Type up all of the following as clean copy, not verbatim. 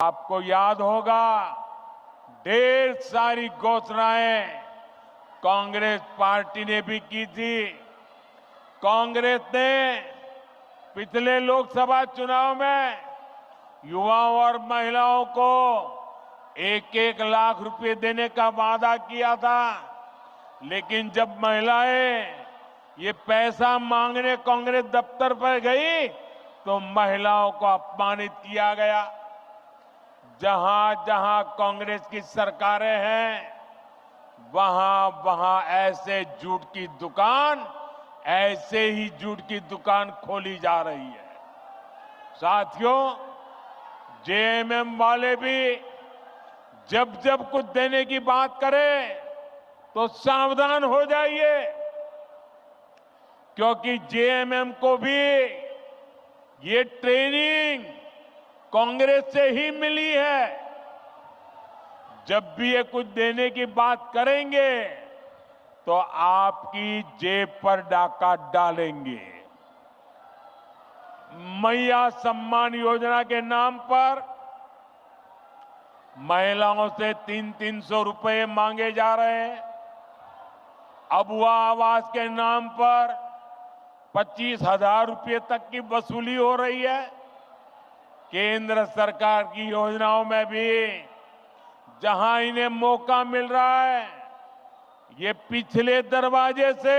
आपको याद होगा, ढेर सारी घोषणाएं कांग्रेस पार्टी ने भी की थी। कांग्रेस ने पिछले लोकसभा चुनाव में युवाओं और महिलाओं को 1-1 लाख रुपए देने का वादा किया था, लेकिन जब महिलाएं ये पैसा मांगने कांग्रेस दफ्तर पर गई तो महिलाओं को अपमानित किया गया। जहां जहां कांग्रेस की सरकारें हैं, वहां वहां ऐसे झूठ की दुकान, ऐसे ही झूठ की दुकान खोली जा रही है। साथियों, जेएमएम वाले भी जब जब कुछ देने की बात करें तो सावधान हो जाइए, क्योंकि जेएमएम को भी ये ट्रेनिंग कांग्रेस से ही मिली है। जब भी ये कुछ देने की बात करेंगे तो आपकी जेब पर डाका डालेंगे। मैया सम्मान योजना के नाम पर महिलाओं से 300-300 रुपए मांगे जा रहे हैं। अबुआ आवास के नाम पर 25,000 रुपए तक की वसूली हो रही है। केंद्र सरकार की योजनाओं में भी जहां इन्हें मौका मिल रहा है, ये पिछले दरवाजे से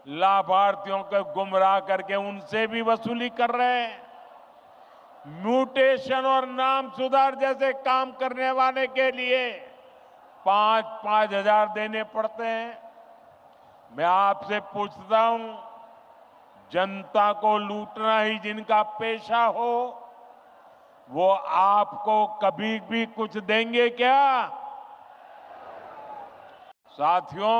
लाभार्थियों को गुमराह करके उनसे भी वसूली कर रहे हैं। म्यूटेशन और नाम सुधार जैसे काम करने वाले के लिए 5-5 हजार देने पड़ते हैं। मैं आपसे पूछता हूं, जनता को लूटना ही जिनका पेशा हो, वो आपको कभी भी कुछ देंगे क्या? साथियों,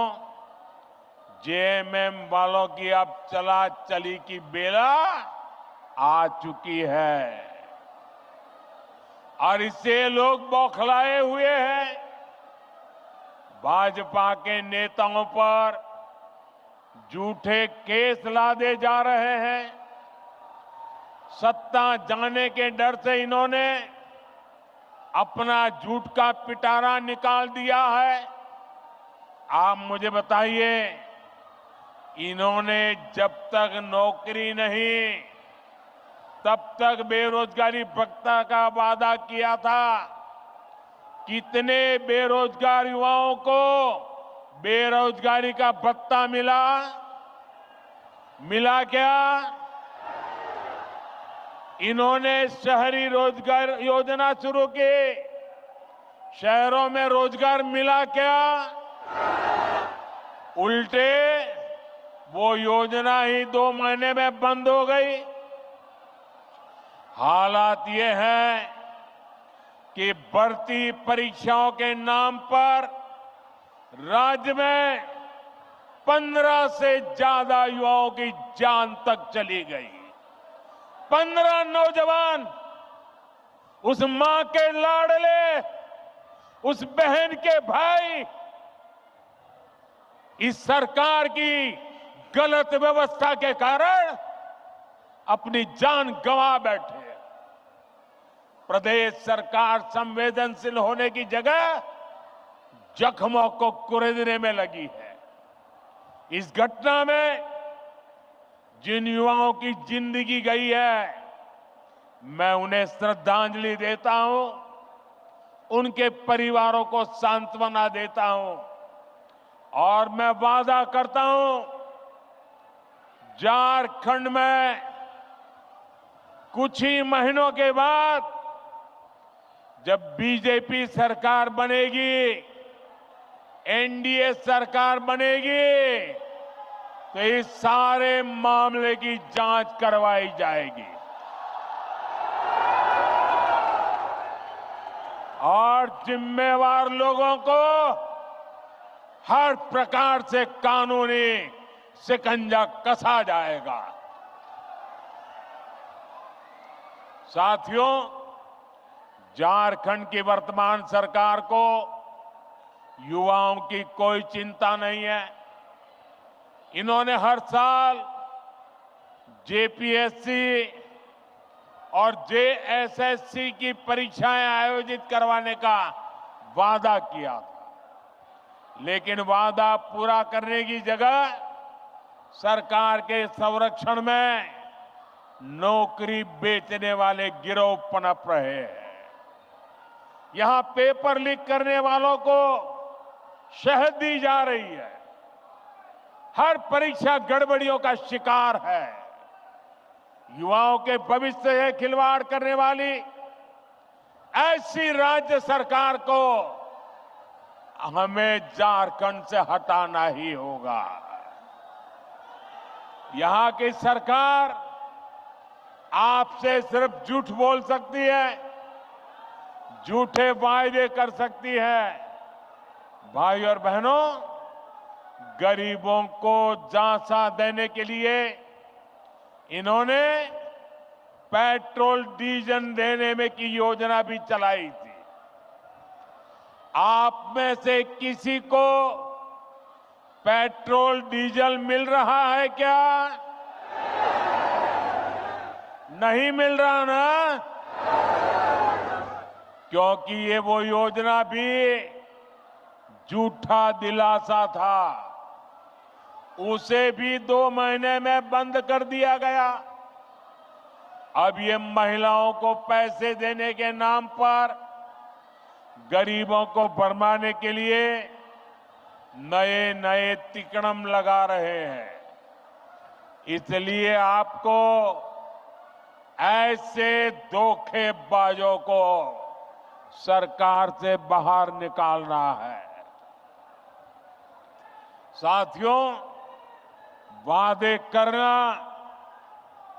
जेएमएम वालों की अब चला चली की बेला आ चुकी है और इससे लोग बौखलाए हुए हैं। भाजपा के नेताओं पर झूठे केस लादे जा रहे हैं। सत्ता जाने के डर से इन्होंने अपना झूठ का पिटारा निकाल दिया है। आप मुझे बताइए, इन्होंने जब तक नौकरी नहीं, तब तक बेरोजगारी भत्ता का वादा किया था। कितने बेरोजगार युवाओं को बेरोजगारी का भत्ता मिला? मिला क्या? इन्होंने शहरी रोजगार योजना शुरू की, शहरों में रोजगार मिला क्या? उल्टे वो योजना ही 2 महीने में बंद हो गई। हालात ये है कि भर्ती परीक्षाओं के नाम पर राज्य में 15 से ज्यादा युवाओं की जान तक चली गई। 15 नौजवान, उस मां के लाडले, उस बहन के भाई, इस सरकार की गलत व्यवस्था के कारण अपनी जान गंवा बैठे। प्रदेश सरकार संवेदनशील होने की जगह जख्मों को कुरेदने में लगी है। इस घटना में जिन युवाओं की जिंदगी गई है, मैं उन्हें श्रद्धांजलि देता हूं, उनके परिवारों को सांत्वना देता हूं और मैं वादा करता हूं, झारखंड में कुछ ही महीनों के बाद जब बीजेपी सरकार बनेगी, एनडीए सरकार बनेगी, तो इस सारे मामले की जांच करवाई जाएगी और जिम्मेवार लोगों को हर प्रकार से कानूनी शिकंजा कसा जाएगा। साथियों, झारखंड की वर्तमान सरकार को युवाओं की कोई चिंता नहीं है। इन्होंने हर साल जेपीएससी और जेएसएससी की परीक्षाएं आयोजित करवाने का वादा किया था, लेकिन वादा पूरा करने की जगह सरकार के संरक्षण में नौकरी बेचने वाले गिरोह पनप रहे हैं। यहां पेपर लीक करने वालों को शहद दी जा रही है। हर परीक्षा गड़बड़ियों का शिकार है। युवाओं के भविष्य से खिलवाड़ करने वाली ऐसी राज्य सरकार को हमें झारखंड से हटाना ही होगा। यहां की सरकार आपसे सिर्फ झूठ बोल सकती है, झूठे वायदे कर सकती है। भाई और बहनों, गरीबों को झांसा देने के लिए इन्होंने पेट्रोल डीजल देने में की योजना भी चलाई थी। आप में से किसी को पेट्रोल डीजल मिल रहा है क्या? नहीं मिल रहा ना? क्योंकि ये वो योजना भी झूठा दिलासा था, उसे भी 2 महीने में बंद कर दिया गया। अब ये महिलाओं को पैसे देने के नाम पर गरीबों को भरमाने के लिए नए नए तिकड़म लगा रहे हैं। इसलिए आपको ऐसे धोखेबाजों को सरकार से बाहर निकालना है। साथियों, वादे करना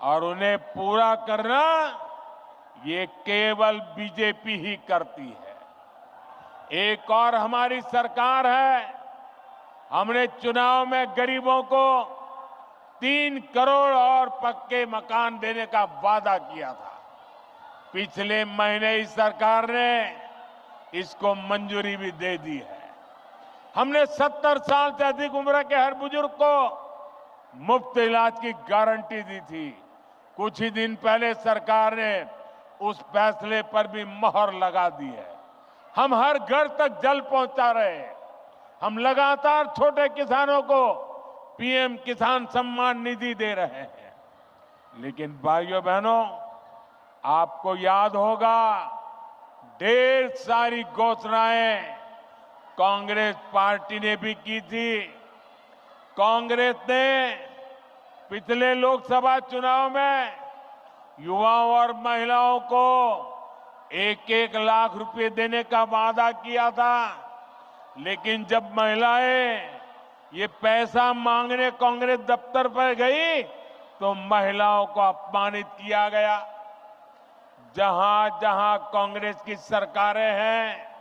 और उन्हें पूरा करना ये केवल बीजेपी ही करती है। एक और हमारी सरकार है। हमने चुनाव में गरीबों को 3 करोड़ और पक्के मकान देने का वादा किया था। पिछले महीने इस सरकार ने इसको मंजूरी भी दे दी है। हमने 70 साल से अधिक उम्र के हर बुजुर्ग को मुफ्त इलाज की गारंटी दी थी। कुछ ही दिन पहले सरकार ने उस फैसले पर भी मोहर लगा दी है। हम हर घर तक जल पहुंचा रहे हैं। हम लगातार छोटे किसानों को पीएम किसान सम्मान निधि दे रहे हैं। लेकिन भाइयों बहनों, आपको याद होगा, ढेर सारी घोषणाएं कांग्रेस पार्टी ने भी की थी। कांग्रेस ने पिछले लोकसभा चुनाव में युवाओं और महिलाओं को 1-1 लाख रुपए देने का वादा किया था, लेकिन जब महिलाएं ये पैसा मांगने कांग्रेस दफ्तर पर गई तो महिलाओं को अपमानित किया गया। जहां जहां कांग्रेस की सरकारें हैं,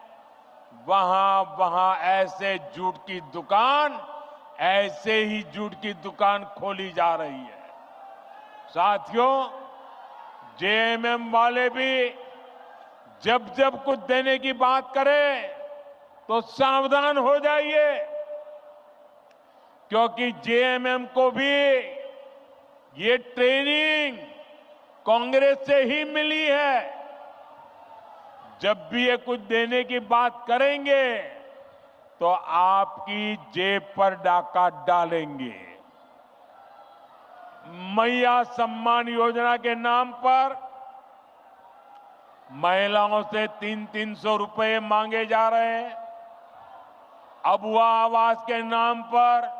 वहां वहां ऐसे झूठ की दुकान, ऐसे ही झूठ की दुकान खोली जा रही है। साथियों, जेएमएम वाले भी जब जब कुछ देने की बात करें तो सावधान हो जाइए, क्योंकि जेएमएम को भी ये ट्रेनिंग कांग्रेस से ही मिली है। जब भी ये कुछ देने की बात करेंगे तो आपकी जेब पर डाका डालेंगे। मैया सम्मान योजना के नाम पर महिलाओं से 300-300 रुपए मांगे जा रहे हैं। अबुआ आवास के नाम पर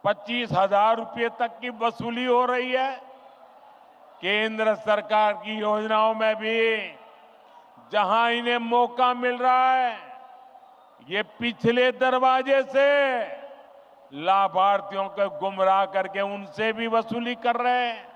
25,000 रुपए तक की वसूली हो रही है। केंद्र सरकार की योजनाओं में भी जहां इन्हें मौका मिल रहा है, ये पिछले दरवाजे से लाभार्थियों को गुमराह करके उनसे भी वसूली कर रहे हैं।